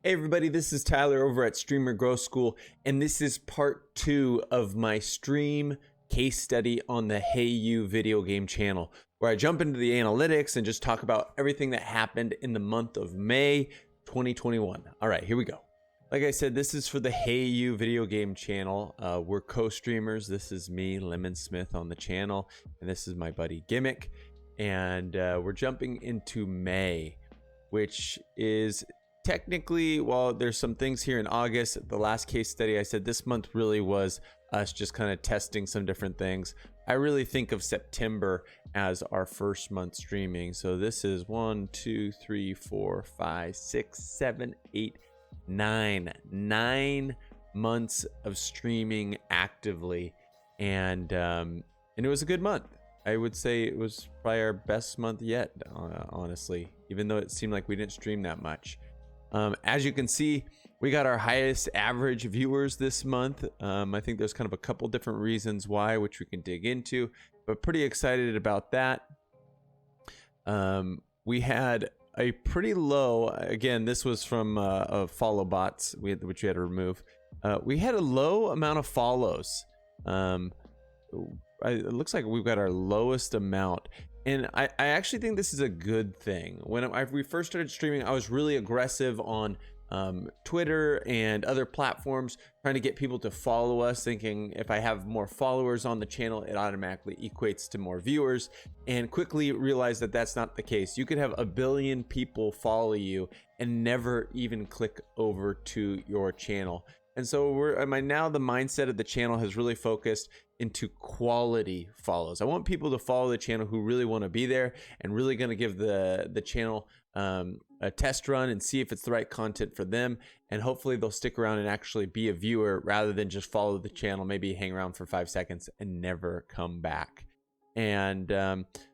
Hey everybody, this is Tyler over at Streamer Growth School, and this is part 2 of my stream case study on the HeyYouVideoGame channel, where I jump into the analytics and just talk about everything that happened in the month of May 2021. All right, here we go. Like I said, this is for the HeyYouVideoGame channel. We're co-streamers. This is me, Lemon Smith, on the channel, and this is my buddy Gimmick, and we're jumping into May, which is technically, while there's some things here in August, the last case study I said this month really was us just kind of testing some different things. I really think of September as our first month streaming. So this is 1, 2, 3, 4, 5, 6, 7, 8, 9 months of streaming actively, and it was a good month. I would say it was probably our best month yet, honestly, even though it seemed like we didn't stream that much. As you can see, we got our highest average viewers this month. I think there's kind of a couple different reasons why, which we can dig into, but pretty excited about that. We had a pretty low, again, this was from follow bots, which we had to remove. We had a low amount of follows. It looks like we've got our lowest amount. And I actually think this is a good thing. When we first started streaming, I was really aggressive on Twitter and other platforms, trying to get people to follow us, thinking if I have more followers on the channel, it automatically equates to more viewers, and quickly realized that that's not the case. You could have 1 billion people follow you and never even click over to your channel. And so now the mindset of the channel has really focused into quality follows. I want people to follow the channel who really want to be there and really going to give the channel a test run and see if it's the right content for them. And hopefully they'll stick around and actually be a viewer rather than just follow the channel, maybe hang around for 5 seconds and never come back. And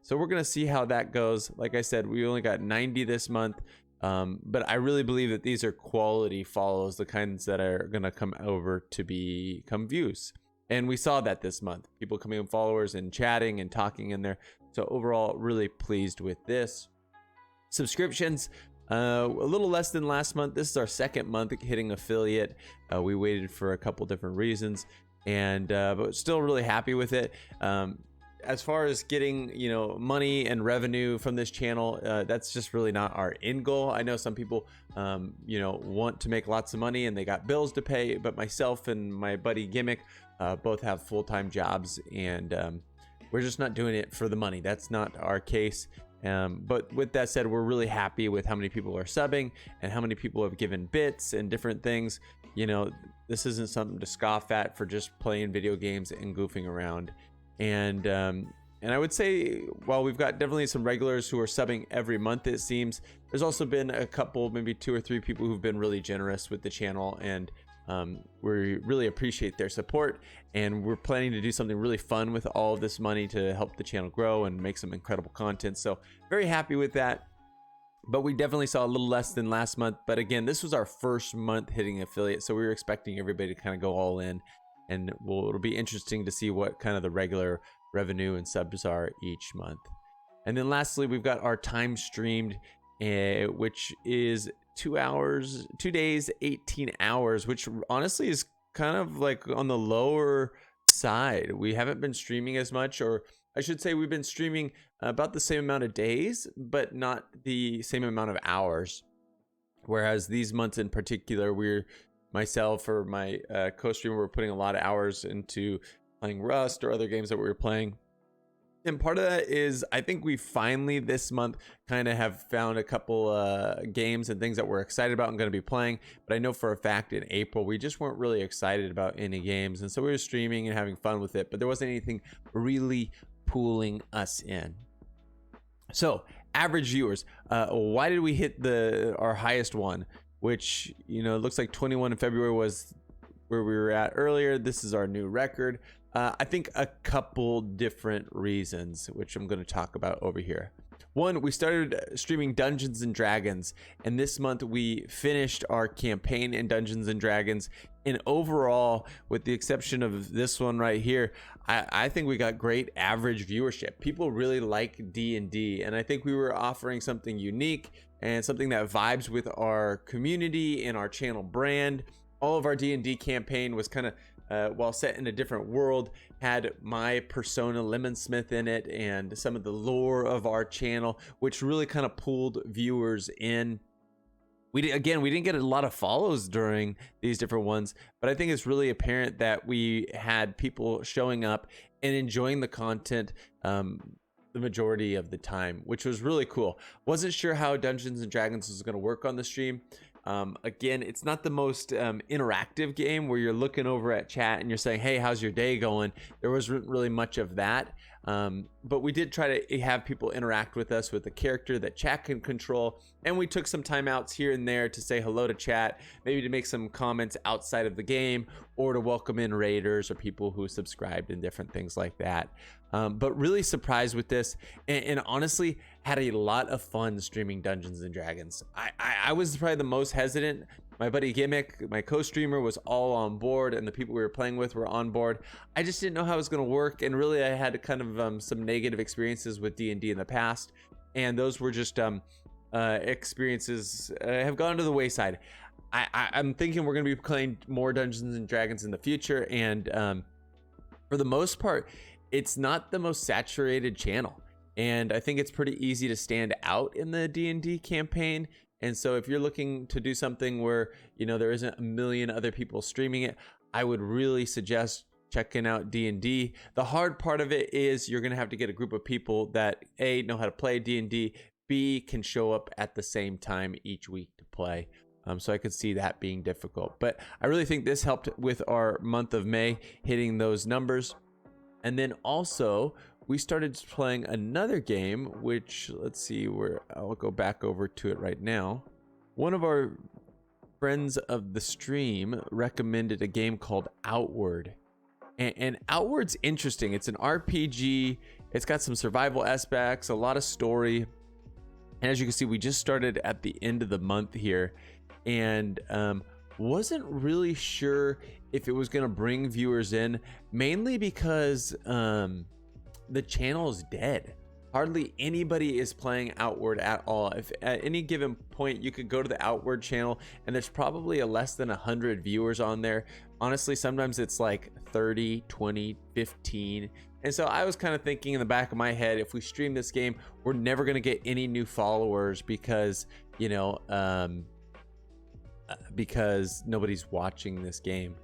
so we're going to see how that goes. Like I said, we only got 90 this month. But I really believe that these are quality follows, the kinds that are going to come over to become views. And we saw that this month, people coming in followers and chatting and talking in there. So overall, really pleased with this. Subscriptions, a little less than last month. This is our second month hitting affiliate. We waited for a couple different reasons, and but still really happy with it. As far as getting, money and revenue from this channel, that's just really not our end goal. I know some people, want to make lots of money and they got bills to pay, but myself and my buddy Gimmick both have full-time jobs, and we're just not doing it for the money. That's not our case. But with that said, we're really happy with how many people are subbing and how many people have given bits and different things. This isn't something to scoff at for just playing video games and goofing around. And I would say, while we've got definitely some regulars who are subbing every month, it seems, there's also been a couple, maybe 2 or 3 people who've been really generous with the channel, and we really appreciate their support. And we're planning to do something really fun with all of this money to help the channel grow and make some incredible content. So very happy with that. But we definitely saw a little less than last month. But again, this was our first month hitting affiliate, so we were expecting everybody to kind of go all in. And it'll be interesting to see what kind of the regular revenue and subs are each month. And then lastly, we've got our time streamed, which is 2 days, 18 hours, which honestly is kind of like on the lower side. We haven't been streaming as much, or I should say we've been streaming about the same amount of days, but not the same amount of hours. Whereas these months in particular, myself or my co-streamer were putting a lot of hours into playing Rust or other games that we were playing. And part of that is, I think we finally this month kind of have found a couple games and things that we're excited about and going to be playing. But I know for a fact in April, we just weren't really excited about any games. And so we were streaming and having fun with it, but there wasn't anything really pulling us in. So average viewers, why did we hit our highest one? Which, it looks like 21 in February was where we were at earlier. This is our new record. I think a couple different reasons, which I'm going to talk about over here. One, we started streaming Dungeons and Dragons, and this month we finished our campaign in Dungeons and Dragons. And overall, with the exception of this one right here, I think we got great average viewership. People really like D&D, and I think we were offering something unique and something that vibes with our community and our channel brand. All of our D&D campaign was kind of, while set in a different world, had my persona Lemonsmith in it and some of the lore of our channel, which really kind of pulled viewers in. We didn't get a lot of follows during these different ones, but I think it's really apparent that we had people showing up and enjoying the content the majority of the time, which was really cool. Wasn't sure how Dungeons and Dragons was going to work on the stream. Again, it's not the most interactive game where you're looking over at chat and you're saying, hey, how's your day going? There wasn't really much of that. But we did try to have people interact with us with a character that chat can control. And we took some timeouts here and there to say hello to chat, maybe to make some comments outside of the game, or to welcome in raiders or people who subscribed and different things like that. But really surprised with this, and honestly had a lot of fun streaming Dungeons and Dragons. I was probably the most hesitant. My buddy Gimmick, my co-streamer, was all on board, and the people we were playing with were on board. I just didn't know how it was going to work, and really I had kind of some negative experiences with D&D in the past, and those were just experiences have gone to the wayside. I'm thinking we're going to be playing more Dungeons and Dragons in the future, and for the most part, it's not the most saturated channel, and I think it's pretty easy to stand out in the D&D campaign. And so if you're looking to do something where, you know, there isn't a million other people streaming it, I would really suggest checking out D&D. The hard part of it is you're going to have to get a group of people that A, know how to play D&D, B, can show up at the same time each week to play. So I could see that being difficult. But I really think this helped with our month of May hitting those numbers. And then also we started playing another game, which, let's see, where I'll go back over to it right now. One of our friends of the stream recommended a game called Outward. And Outward's interesting. It's an RPG. It's got some survival aspects, a lot of story. And as you can see, we just started at the end of the month here, and wasn't really sure if it was going to bring viewers in, mainly because the channel is dead. Hardly anybody is playing Outward at all. If at any given point you could go to the Outward channel and there's probably less than 100 viewers on there. Honestly, sometimes it's like 30, 20, 15. And so I was kind of thinking in the back of my head, if we stream this game, we're never going to get any new followers because, you know, because nobody's watching this game.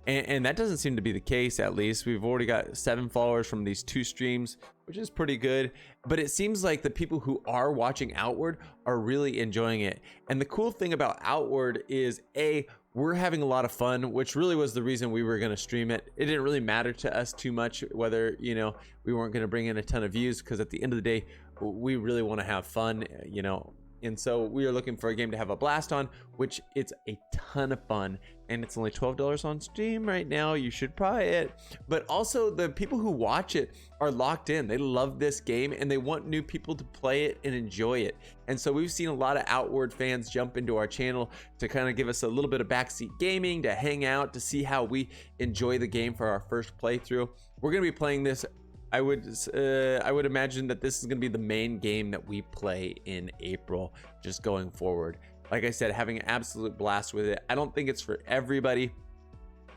And that doesn't seem to be the case. At least we've already got 7 followers from these 2 streams, which is pretty good. But it seems like the people who are watching Outward are really enjoying it. And the cool thing about Outward is, A, we're having a lot of fun, which really was the reason we were going to stream it. It didn't really matter to us too much whether, you know, we weren't going to bring in a ton of views, because at the end of the day, we really want to have fun, you know. And so we are looking for a game to have a blast on, which it's a ton of fun, and it's only $12 on Steam right now. You should try it. But also the people who watch it are locked in. They love this game and they want new people to play it and enjoy it. And so we've seen a lot of Outward fans jump into our channel to kind of give us a little bit of backseat gaming, to hang out, to see how we enjoy the game for our first playthrough. We're going to be playing this. I would imagine that this is going to be the main game that we play in April, just going forward. Like I said, having an absolute blast with it. I don't think it's for everybody,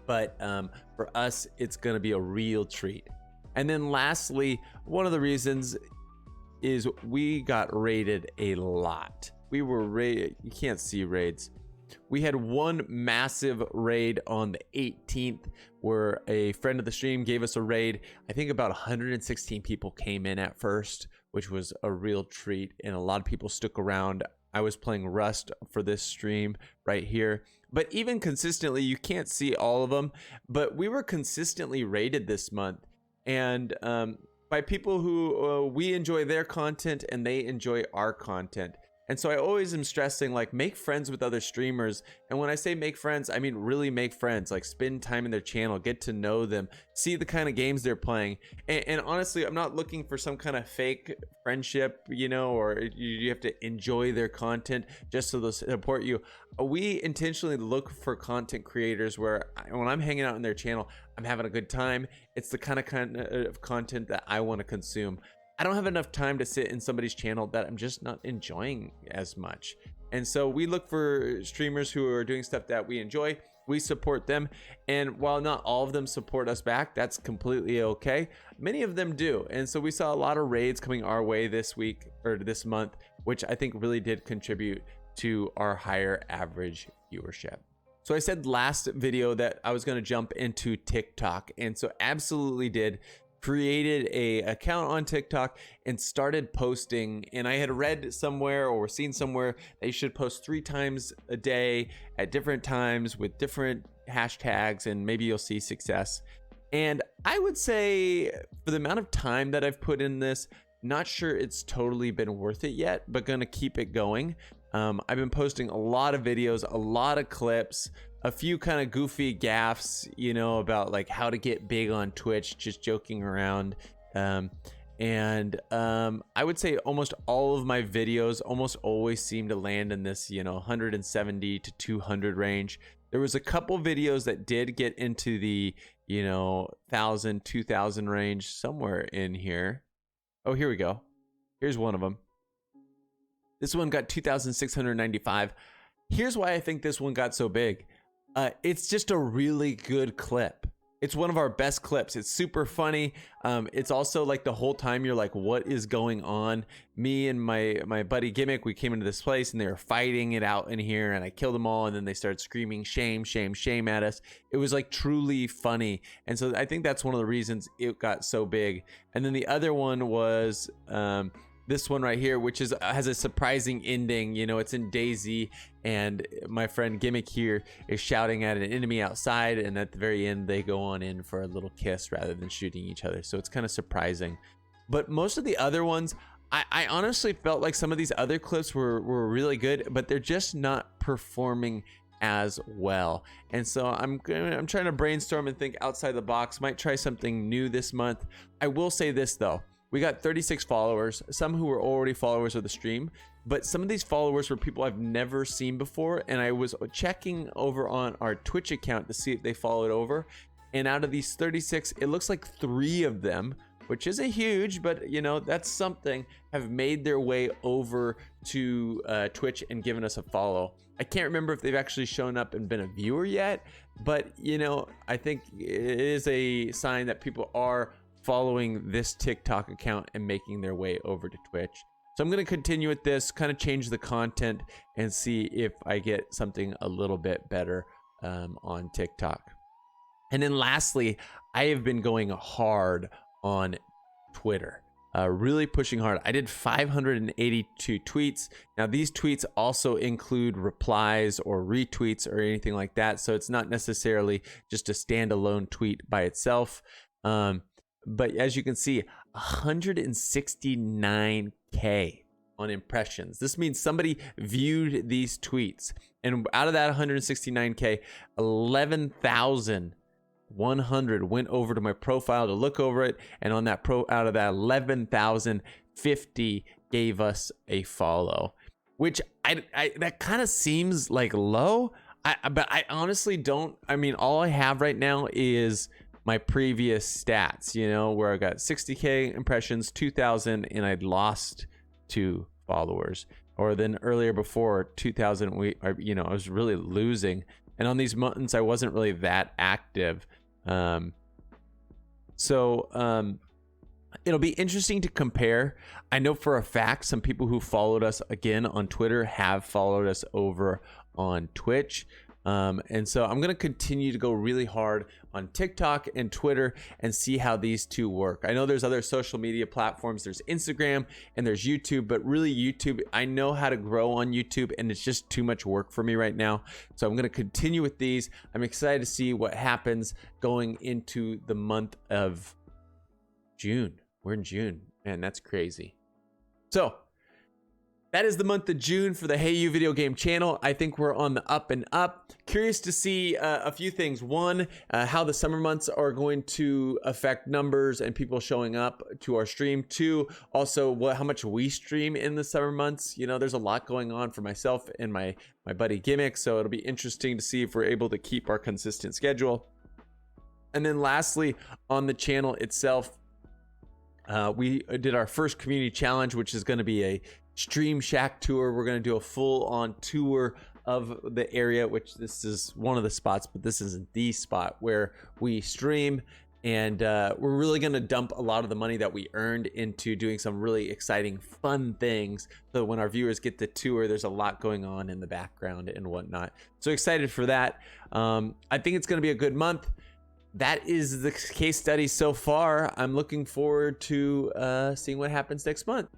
but for us, it's going to be a real treat. And then lastly, one of the reasons is we got raided a lot. We were raided. You can't see raids. We had one massive raid on the 18th where a friend of the stream gave us a raid. I think about 116 people came in at first, which was a real treat, and a lot of people stuck around. I was playing Rust for this stream right here, but even consistently, you can't see all of them, but we were consistently raided this month, and by people who we enjoy their content and they enjoy our content. And so I always am stressing, like, make friends with other streamers. And when I say make friends, I mean really make friends. Like, spend time in their channel, get to know them, see the kind of games they're playing. And honestly, I'm not looking for some kind of fake friendship, you know, or you have to enjoy their content just so they'll support you. We intentionally look for content creators where when I'm hanging out in their channel, I'm having a good time. It's the kind of content that I want to consume. I don't have enough time to sit in somebody's channel that I'm just not enjoying as much. And so we look for streamers who are doing stuff that we enjoy. We support them. And while not all of them support us back, that's completely okay. Many of them do. And so we saw a lot of raids coming our way this week or this month, which I think really did contribute to our higher average viewership. So I said last video that I was going to jump into TikTok, and so absolutely did. Created a account on TikTok and started posting, and I had read somewhere or seen somewhere that you should post 3 times a day at different times with different hashtags, and maybe you'll see success. And I would say for the amount of time that I've put in this, not sure it's totally been worth it yet, but gonna keep it going. I've been posting a lot of videos, a lot of clips, a few kind of goofy gaffes, you know, about like how to get big on Twitch, just joking around. I would say almost all of my videos almost always seem to land in this, you know, 170 to 200 range. There was a couple videos that did get into the, you know, 1,000, 2,000 range somewhere in here. Oh, here we go. Here's one of them. This one got 2,695. Here's why I think this one got so big. It's just a really good clip. It's one of our best clips. It's super funny. It's also like the whole time you're like, what is going on? Me and my buddy Gimmick, we came into this place and they were fighting it out in here, and I killed them all, and then they started screaming shame, shame, shame at us. It was like truly funny. And so I think that's one of the reasons it got so big. And then the other one was this one right here, which has a surprising ending. You know, it's in DayZ, and my friend Gimmick here is shouting at an enemy outside, and at the very end they go on in for a little kiss rather than shooting each other. So it's kind of surprising. But most of the other ones, I honestly felt like some of these other clips were really good, but they're just not performing as well. And so I'm trying to brainstorm and think outside the box. Might try something new this month. I will say this though. We got 36 followers, some who were already followers of the stream, but some of these followers were people I've never seen before. And I was checking over on our Twitch account to see if they followed over. And out of these 36, it looks like 3 of them, which isn't huge, but you know, that's something, have made their way over to Twitch and given us a follow. I can't remember if they've actually shown up and been a viewer yet, but you know, I think it is a sign that people are following this TikTok account and making their way over to Twitch. So I'm going to continue with this, kind of change the content and see if I get something a little bit better on TikTok. And then lastly, I have been going hard on Twitter, really pushing hard. I did 582 tweets. Now these tweets also include replies or retweets or anything like that. So it's not necessarily just a standalone tweet by itself. But as you can see, 169K on impressions. This means somebody viewed these tweets, and out of that 169K, 11,100 went over to my profile to look over it, and on that out of that 11,050 gave us a follow, which I that kind of seems like low. But I honestly don't. I mean, all I have right now is my previous stats, you know, where I got 60K impressions, 2,000, and I'd lost 2 followers. Or then earlier before 2,000, you know, I was really losing. And on these months, I wasn't really that active. It'll be interesting to compare. I know for a fact some people who followed us again on Twitter have followed us over on Twitch. And so I'm going to continue to go really hard on TikTok and Twitter and see how these two work. I know there's other social media platforms. There's Instagram and there's YouTube, but really YouTube, I know how to grow on YouTube and it's just too much work for me right now. So I'm going to continue with these. I'm excited to see what happens going into the month of June. We're in June, man, that's crazy. So that is the month of June for the HeyYouVideoGame channel. I think we're on the up and up. Curious to see a few things. One, how the summer months are going to affect numbers and people showing up to our stream. 2, also how much we stream in the summer months. You know, there's a lot going on for myself and my buddy Gimmick, so it'll be interesting to see if we're able to keep our consistent schedule. And then lastly, on the channel itself, We did our first community challenge, which is going to be a Stream Shack tour. We're going to do a full-on tour of the area, which this is one of the spots, but this is the spot where we stream. And we're really going to dump a lot of the money that we earned into doing some really exciting, fun things. So when our viewers get the tour, there's a lot going on in the background and whatnot. So excited for that. I think it's going to be a good month. That is the case study so far. I'm looking forward to seeing what happens next month.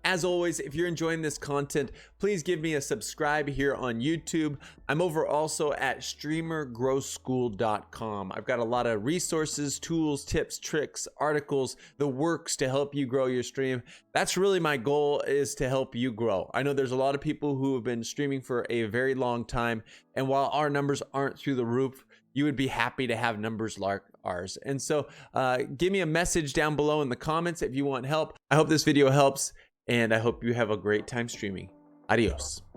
As always, if you're enjoying this content, please give me a subscribe here on YouTube. I'm over also at streamergrowschool.com. I've got a lot of resources, tools, tips, tricks, articles, the works to help you grow your stream. That's really my goal, is to help you grow. I know there's a lot of people who have been streaming for a very long time, and while our numbers aren't through the roof, you would be happy to have numbers like ours. And so give me a message down below in the comments if you want help. I hope this video helps, and I hope you have a great time streaming. Adios.